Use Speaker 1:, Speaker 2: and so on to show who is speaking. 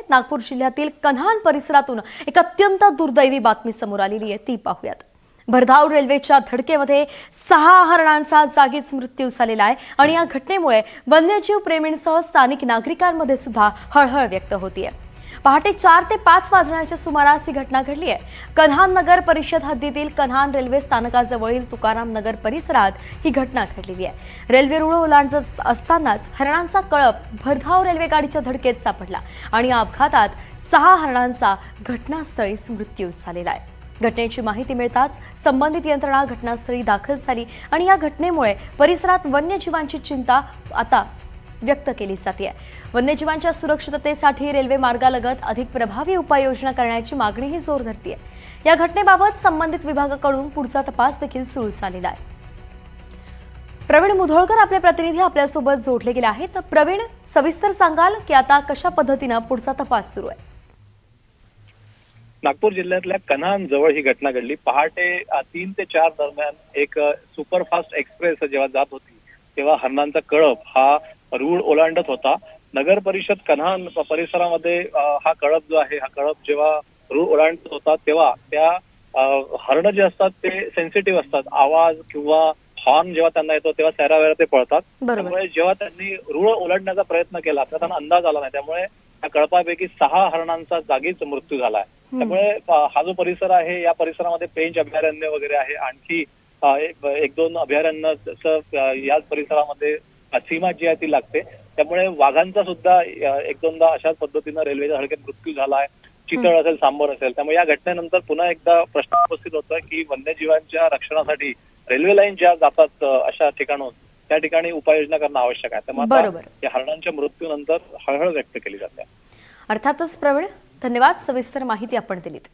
Speaker 1: नागपूर जिल्ह्यातील कन्हान परिसरातून एक अत्यंत दुर्दैवी बातमी समोर आलेली आहे, ती पाहूयात। भरधाव रेल्वेच्या धडकेमध्ये 6 हरणांचा जागीच मृत्यू झालेला आहे आणि या घटनेमुळे वन्यजीव प्रेमींसह स्थानिक नागरिकांमध्ये सुद्धा हळहळ व्यक्त होतीये। पहाटे 4 ते 5 वाजण्याच्या सुमारास ही घटना घडली आहे। कन्हान नगर परिषद हद्दीतील कन्हान रेल्वे स्थानकाजवळील तुकाराम नगर परिसरात ही घटना घडलेली आहे। रेल्वे रुळ ओलांडत असतानाच हरणांचा कळप भरधाव रेल्वे गाडीच्या धडकेत सापडला आणि या अपघातात 6 हरणांचा घटनास्थळीच मृत्यू झालेला आहे। घटनेची माहिती मिळताच संबंधित यंत्रणा घटनास्थळी दाखल झाली आणि या घटनेमुळे परिसरात वन्यजीवांची चिंता आता व्यक्त केली जाते। वन्यजीवांच्या सुरक्षिततेसाठी रेल्वे मार्गालगत अधिक प्रभावी उपाययोजना करण्याची मागणीही जोर धरते। या घटनेबाबत संबंधित विभागाकडून पुढचा तपास देखील सुरू झालेला आहे। प्रवीण मुधोळकर आपले प्रतिनिधी आपल्यासोबत जोडले गेले आहेत। तर प्रवीण, सविस्तर सांगाल की आता कशा पद्धतीने पुढचा तपास सुरू आहे?
Speaker 2: नागपूर जिल्ह्यातल्या कन्हान जवळ ही घटना घडली। पहाटे 3 ते 4 दरम्यान एक सुपरफास्ट एक्सप्रेस जेव्हा जात होती तेव्हा हरणांचा कळप हा रूळ ओलांडत होता। नगर परिषद कन्हान परिसरामध्ये हा कळप जो आहे, हा कळप जेव्हा रूळ ओलांडत होता तेव्हा त्या हरण जे असतात ते सेन्सिटिव्ह असतात। आवाज किंवा हॉर्न जेव्हा त्यांना येतो तेव्हा सैरावैरा ते पळतात। त्यामुळे जेव्हा त्यांनी रूळ ओलांडण्याचा प्रयत्न केला तर त्यांना अंदाज आला नाही, त्यामुळे या कळपापैकी 6 हरणांचा जागीच मृत्यू झालाय। त्यामुळे हा जो परिसर आहे या परिसरामध्ये पेंच अभयारण्य वगैरे आहे, आणखी 1-2 अभयारण्य याच परिसरामध्ये सीमा जी आहे ती लागते। त्यामुळे वाघांचा सुद्धा 1-2दा अशाच पद्धतीने रेल्वेच्या धडकेत मृत्यू झालाय। चितळ असेल, सांबर असेल। त्यामुळे या घटनेनंतर पुन्हा एकदा प्रश्न उपस्थित होतोय की वन्यजीवांच्या रक्षणासाठी रेल्वे लाईन ज्या जातात अशा ठिकाणून त्या ठिकाणी उपाययोजना करणं आवश्यक आहे। त्यामुळे या हरणांच्या मृत्यूनंतर हळहळ व्यक्त केली जाते।
Speaker 1: अर्थातच प्रवीण, धन्यवाद, सविस्तर माहिती आपण दिलीत।